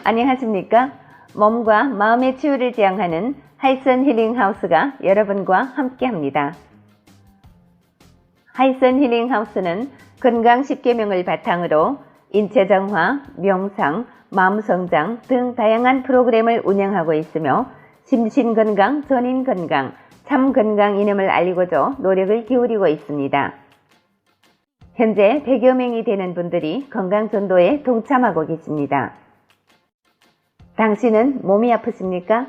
안녕하십니까? 몸과 마음의 치유를 지향하는 하이슨 힐링하우스가 여러분과 함께합니다. 하이슨 힐링하우스는 건강 10계명을 바탕으로 인체 정화, 명상, 마음 성장 등 다양한 프로그램을 운영하고 있으며 심신건강, 전인건강, 참건강 이념을 알리고자 노력을 기울이고 있습니다. 현재 100여 명이 되는 분들이 건강전도에 동참하고 계십니다. 당신은 몸이 아프십니까?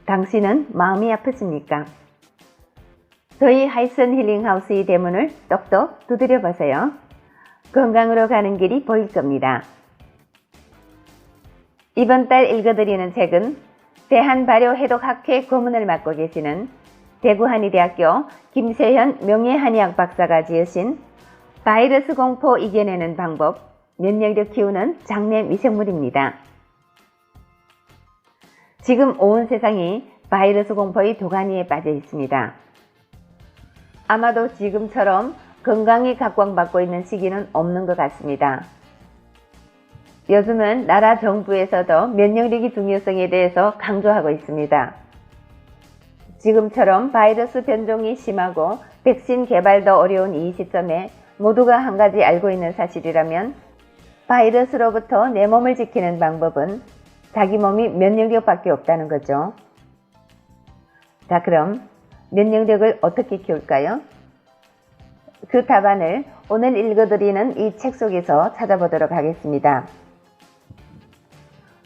당신은 마음이 아프십니까? 저희 하이슨 힐링하우스의 대문을 똑똑 두드려 보세요. 건강으로 가는 길이 보일 겁니다. 이번 달 읽어드리는 책은 대한발효해독학회 고문을 맡고 계시는 대구한의대학교 김세현 명예한의학 박사가 지으신 바이러스 공포 이겨내는 방법, 면역력 키우는 장내 미생물입니다. 지금 온 세상이 바이러스 공포의 도가니에 빠져 있습니다. 아마도 지금처럼 건강이 각광받고 있는 시기는 없는 것 같습니다. 요즘은 나라 정부에서도 면역력의 중요성에 대해서 강조하고 있습니다. 지금처럼 바이러스 변종이 심하고 백신 개발도 어려운 이 시점에 모두가 한 가지 알고 있는 사실이라면 바이러스로부터 내 몸을 지키는 방법은 자기 몸이 면역력밖에 없다는 거죠. 자, 그럼 면역력을 어떻게 키울까요? 그 답안을 오늘 읽어드리는 이 책 속에서 찾아보도록 하겠습니다.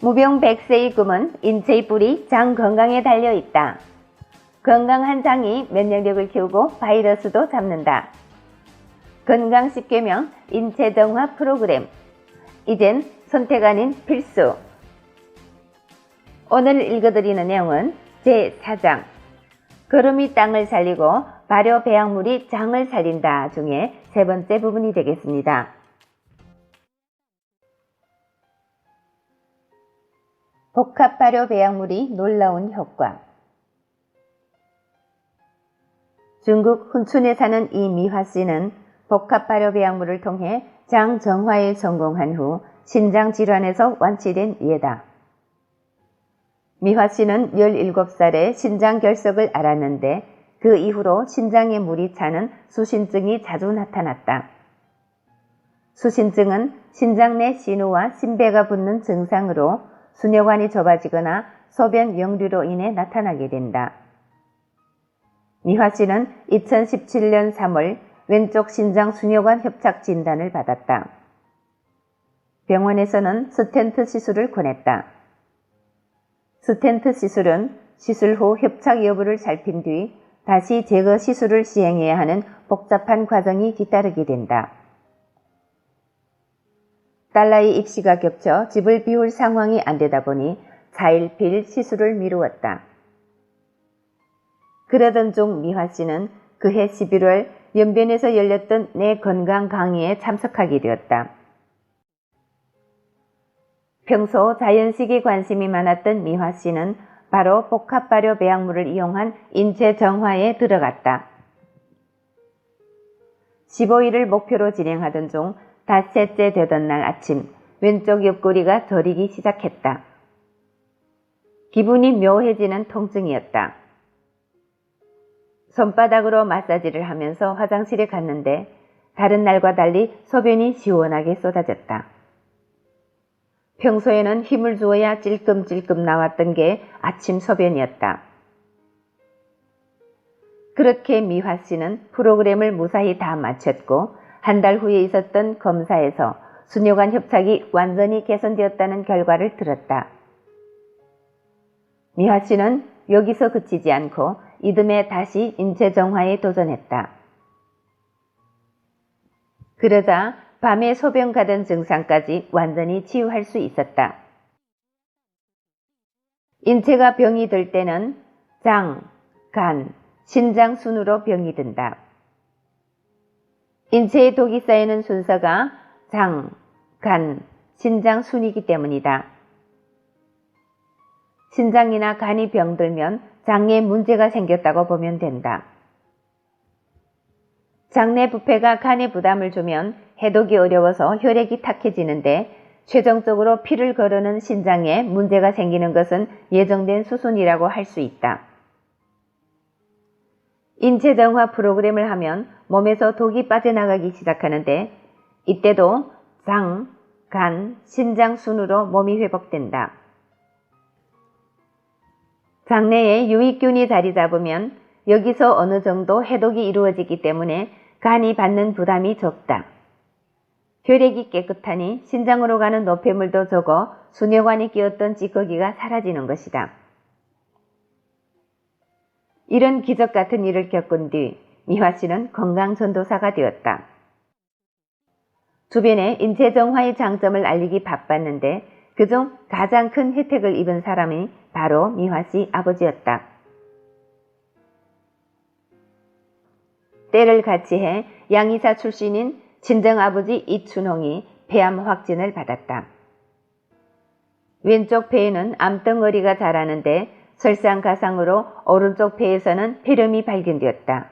무병백세의 꿈은 인체의 뿌리 장 건강에 달려있다. 건강한 장이 면역력을 키우고 바이러스도 잡는다. 건강 10계명 인체 정화 프로그램. 이젠 선택 아닌 필수. 오늘 읽어드리는 내용은 제4장 거름이 땅을 살리고 발효 배양물이 장을 살린다 중에 세 번째 부분이 되겠습니다. 복합 발효 배양물이 놀라운 효과. 중국 훈춘에 사는 이 미화씨는 복합 발효 배양물을 통해 장 정화에 성공한 후 신장 질환에서 완치된 예다. 미화씨는 17살에 신장 결석을 앓았는데 그 이후로 신장에 물이 차는 수신증이 자주 나타났다. 수신증은 신장 내 신우와 신배가 붙는 증상으로 수녀관이 좁아지거나 소변 역류로 인해 나타나게 된다. 미화씨는 2017년 3월 왼쪽 신장 수녀관 협착 진단을 받았다. 병원에서는 스텐트 시술을 권했다. 스텐트 시술은 시술 후 협착 여부를 살핀 뒤 다시 제거 시술을 시행해야 하는 복잡한 과정이 뒤따르게 된다. 딸아이 입시가 겹쳐 집을 비울 상황이 안 되다 보니 차일피일 시술을 미루었다. 그러던 중 미화씨는 그해 11월 연변에서 열렸던 내 건강 강의에 참석하게 되었다. 평소 자연식에 관심이 많았던 미화씨는 바로 복합발효 배양물을 이용한 인체 정화에 들어갔다. 15일을 목표로 진행하던 중 닷새째 되던 날 아침 왼쪽 옆구리가 저리기 시작했다. 기분이 묘해지는 통증이었다. 손바닥으로 마사지를 하면서 화장실에 갔는데 다른 날과 달리 소변이 시원하게 쏟아졌다. 평소에는 힘을 주어야 찔끔찔끔 나왔던 게 아침 소변이었다. 그렇게 미화씨는 프로그램을 무사히 다 마쳤고 한 달 후에 있었던 검사에서 수녀관 협착이 완전히 개선되었다는 결과를 들었다. 미화씨는 여기서 그치지 않고 이듬해 다시 인체 정화에 도전했다. 그러자 밤에 소변 가던 증상까지 완전히 치유할 수 있었다. 인체가 병이 들 때는 장, 간, 신장 순으로 병이 든다. 인체에 독이 쌓이는 순서가 장, 간, 신장 순이기 때문이다. 신장이나 간이 병들면 장에 문제가 생겼다고 보면 된다. 장내 부패가 간에 부담을 주면 해독이 어려워서 혈액이 탁해지는데 최종적으로 피를 거르는 신장에 문제가 생기는 것은 예정된 수순이라고 할 수 있다. 인체정화 프로그램을 하면 몸에서 독이 빠져나가기 시작하는데 이때도 장, 간, 신장 순으로 몸이 회복된다. 장내에 유익균이 자리 잡으면 여기서 어느 정도 해독이 이루어지기 때문에 간이 받는 부담이 적다. 혈액이 깨끗하니 신장으로 가는 노폐물도 적어 순혈관이 끼었던 찌꺼기가 사라지는 것이다. 이런 기적 같은 일을 겪은 뒤 미화 씨는 건강 전도사가 되었다. 주변에 인체정화의 장점을 알리기 바빴는데 그중 가장 큰 혜택을 입은 사람이 바로 미화 씨 아버지였다. 때를 같이 해 양의사 출신인 친정아버지 이춘홍이 폐암 확진을 받았다. 왼쪽 폐에는 암덩어리가 자라는데 설상가상으로 오른쪽 폐에서는 폐렴이 발견되었다.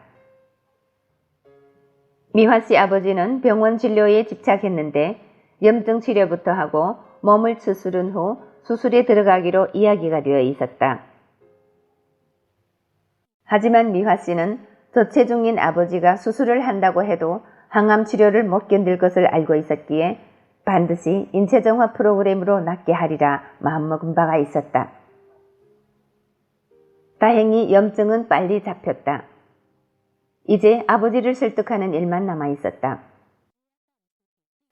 미화 씨 아버지는 병원 진료에 집착했는데 염증 치료부터 하고 몸을 추스른 후 수술에 들어가기로 이야기가 되어 있었다. 하지만 미화 씨는 저체중인 아버지가 수술을 한다고 해도 항암 치료를 못 견딜 것을 알고 있었기에 반드시 인체정화 프로그램으로 낫게 하리라 마음먹은 바가 있었다. 다행히 염증은 빨리 잡혔다. 이제 아버지를 설득하는 일만 남아 있었다.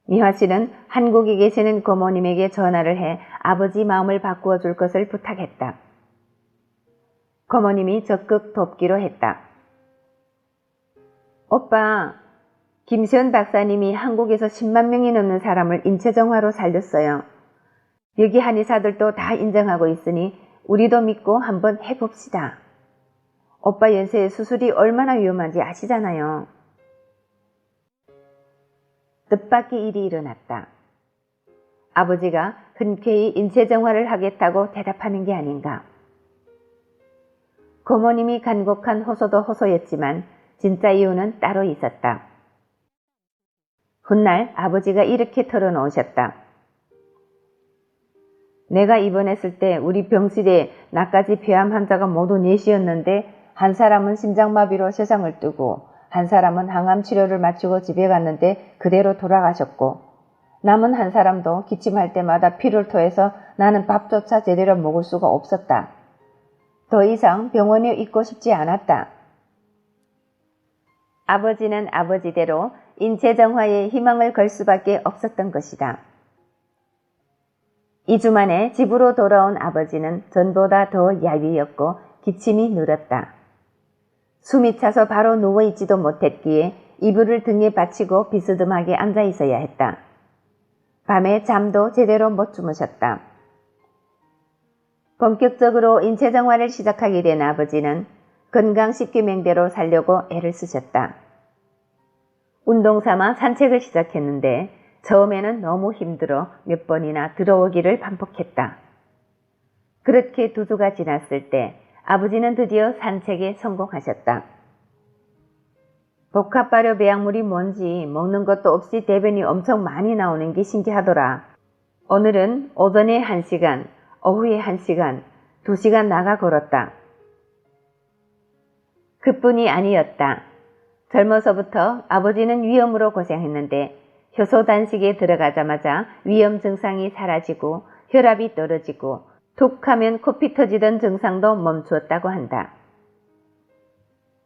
미화 씨는 한국에 계시는 고모님에게 전화를 해 아버지 마음을 바꾸어 줄 것을 부탁했다. 고모님이 적극 돕기로 했다. 오빠, 김시현 박사님이 한국에서 10만 명이 넘는 사람을 인체정화로 살렸어요. 여기 한의사들도 다 인정하고 있으니 우리도 믿고 한번 해봅시다. 오빠 연세에 수술이 얼마나 위험한지 아시잖아요. 뜻밖의 일이 일어났다. 아버지가 흔쾌히 인체정화를 하겠다고 대답하는 게 아닌가. 고모님이 간곡한 호소도 호소였지만 진짜 이유는 따로 있었다. 훗날 아버지가 이렇게 털어놓으셨다. 내가 입원했을 때 우리 병실에 나까지 폐암 환자가 모두 넷이었는데 한 사람은 심장마비로 세상을 뜨고 한 사람은 항암 치료를 마치고 집에 갔는데 그대로 돌아가셨고 남은 한 사람도 기침할 때마다 피를 토해서 나는 밥조차 제대로 먹을 수가 없었다. 더 이상 병원에 있고 싶지 않았다. 아버지는 아버지대로 인체정화에 희망을 걸 수밖에 없었던 것이다. 2주 만에 집으로 돌아온 아버지는 전보다 더 야위었고 기침이 늘었다. 숨이 차서 바로 누워있지도 못했기에 이불을 등에 받치고 비스듬하게 앉아 있어야 했다. 밤에 잠도 제대로 못 주무셨다. 본격적으로 인체정화를 시작하게 된 아버지는 건강 10계명대로 살려고 애를 쓰셨다. 운동 삼아 산책을 시작했는데 처음에는 너무 힘들어 몇 번이나 들어오기를 반복했다. 그렇게 2주가 지났을 때 아버지는 드디어 산책에 성공하셨다. 복합발효 배양물이 뭔지 먹는 것도 없이 대변이 엄청 많이 나오는 게 신기하더라. 오늘은 오전에 1시간, 오후에 1시간, 2시간 나가 걸었다. 그뿐이 아니었다. 젊어서부터 아버지는 위염으로 고생했는데 효소 단식에 들어가자마자 위염 증상이 사라지고 혈압이 떨어지고 툭 하면 코피 터지던 증상도 멈추었다고 한다.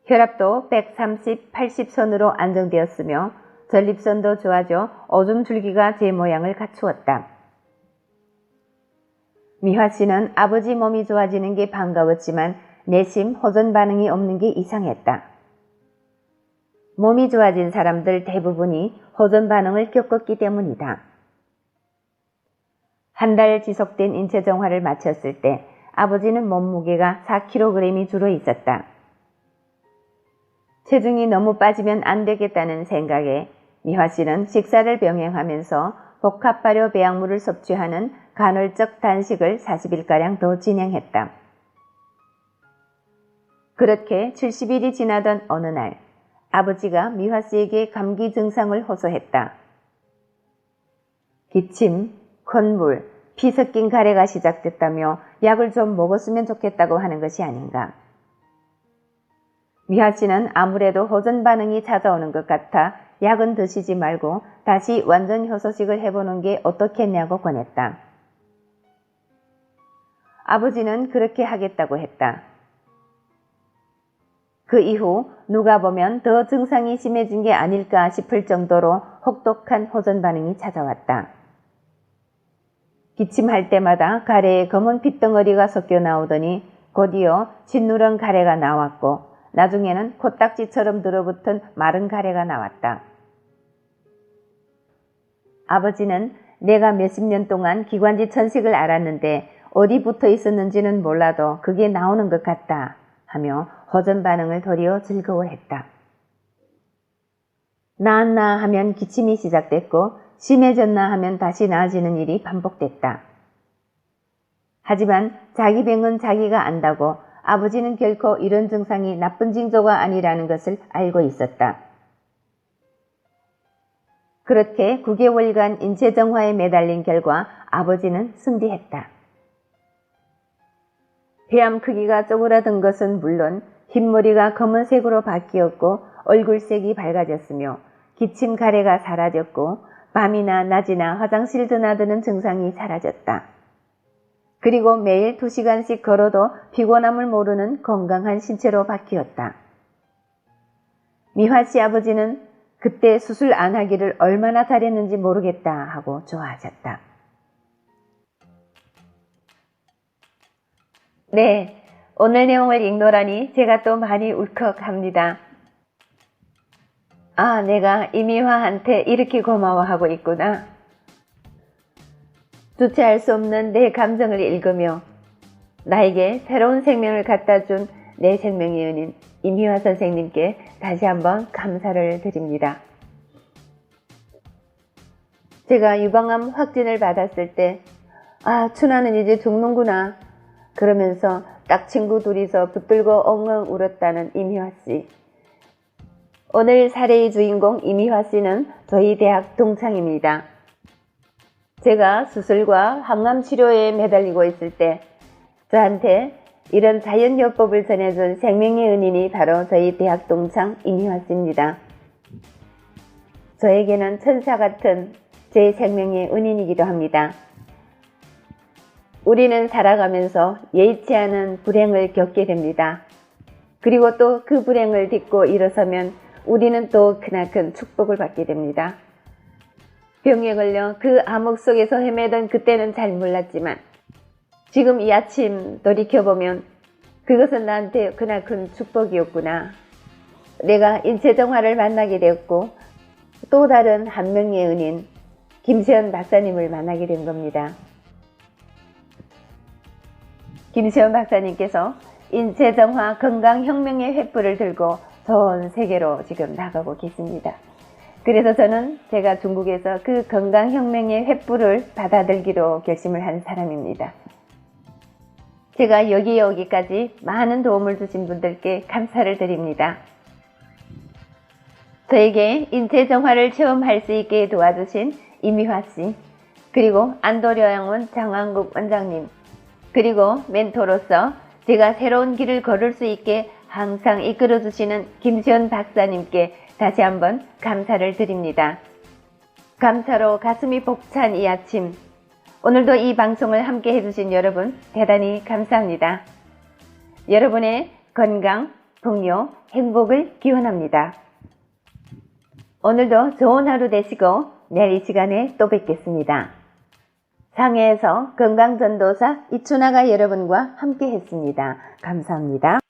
혈압도 130, 80선으로 안정되었으며 전립선도 좋아져 오줌 줄기가 제 모양을 갖추었다. 미화 씨는 아버지 몸이 좋아지는 게 반가웠지만 내심 호전 반응이 없는 게 이상했다. 몸이 좋아진 사람들 대부분이 호전 반응을 겪었기 때문이다. 한 달 지속된 인체정화를 마쳤을 때 아버지는 몸무게가 4kg이 줄어 있었다. 체중이 너무 빠지면 안 되겠다는 생각에 미화 씨는 식사를 병행하면서 복합발효 배양물을 섭취하는 간헐적 단식을 40일가량 더 진행했다. 그렇게 70일이 지나던 어느 날 아버지가 미화 씨에게 감기 증상을 호소했다. 기침, 콧물, 피 섞인 가래가 시작됐다며 약을 좀 먹었으면 좋겠다고 하는 것이 아닌가. 미화 씨는 아무래도 호전 반응이 찾아오는 것 같아 약은 드시지 말고 다시 완전 효소식을 해보는 게 어떻겠냐고 권했다. 아버지는 그렇게 하겠다고 했다. 그 이후 누가 보면 더 증상이 심해진 게 아닐까 싶을 정도로 혹독한 호전 반응이 찾아왔다. 기침할 때마다 가래에 검은 핏덩어리가 섞여 나오더니 곧이어 진누런 가래가 나왔고 나중에는 코딱지처럼 들어붙은 마른 가래가 나왔다. 아버지는 내가 몇십 년 동안 기관지 천식을 앓았는데 어디 붙어 있었는지는 몰라도 그게 나오는 것 같다 하며 호전 반응을 도리어 즐거워했다. 나았나 하면 기침이 시작됐고 심해졌나 하면 다시 나아지는 일이 반복됐다. 하지만 자기 병은 자기가 안다고 아버지는 결코 이런 증상이 나쁜 징조가 아니라는 것을 알고 있었다. 그렇게 9개월간 인체정화에 매달린 결과 아버지는 승리했다. 폐암 크기가 쪼그라든 것은 물론 흰머리가 검은색으로 바뀌었고 얼굴색이 밝아졌으며 기침 가래가 사라졌고 밤이나 낮이나 화장실 드나드는 증상이 사라졌다. 그리고 매일 2시간씩 걸어도 피곤함을 모르는 건강한 신체로 바뀌었다. 미화 씨 아버지는 그때 수술 안 하기를 얼마나 잘했는지 모르겠다 하고 좋아하셨다. 네, 오늘 내용을 읽노라니 제가 또 많이 울컥합니다. 아, 내가 이미화한테 이렇게 고마워하고 있구나. 주체할 수 없는 내 감정을 읽으며 나에게 새로운 생명을 갖다 준 내 생명의 은인 이미화 선생님께 다시 한번 감사를 드립니다. 제가 유방암 확진을 받았을 때 춘하는 이제 죽는구나 그러면서 딱 친구 둘이서 붙들고 엉엉 울었다는 이미화 씨. 오늘 사례의 주인공 이미화 씨는 저희 대학 동창입니다. 제가 수술과 항암 치료에 매달리고 있을 때 저한테 이런 자연요법을 전해준 생명의 은인이 바로 저희 대학 동창 이미화 씨입니다. 저에게는 천사 같은 제 생명의 은인이기도 합니다. 우리는 살아가면서 예의치 않은 불행을 겪게 됩니다. 그리고 또 그 불행을 딛고 일어서면 우리는 또 크나큰 축복을 받게 됩니다. 병에 걸려 그 암흑 속에서 헤매던 그때는 잘 몰랐지만 지금 이 아침 돌이켜보면 그것은 나한테 크나큰 축복이었구나. 내가 인체정화를 만나게 되었고 또 다른 한 명의 은인 김세현 박사님을 만나게 된 겁니다. 김세현 박사님께서 인체정화 건강혁명의 횃불을 들고 전 세계로 지금 나가고 계십니다. 그래서 저는 제가 중국에서 그 건강혁명의 횃불을 받아들기로 결심을 한 사람입니다. 제가 여기에 오기까지 많은 도움을 주신 분들께 감사를 드립니다. 저에게 인체정화를 체험할 수 있게 도와주신 이미화 씨, 그리고 안도려양원 장왕국 원장님, 그리고 멘토로서 제가 새로운 길을 걸을 수 있게 항상 이끌어주시는 김시현 박사님께 다시 한번 감사를 드립니다. 감사로 가슴이 벅찬 이 아침, 오늘도 이 방송을 함께 해주신 여러분 대단히 감사합니다. 여러분의 건강, 풍요, 행복을 기원합니다. 오늘도 좋은 하루 되시고 내일 이 시간에 또 뵙겠습니다. 상해에서 건강전도사 이춘아가 여러분과 함께 했습니다. 감사합니다.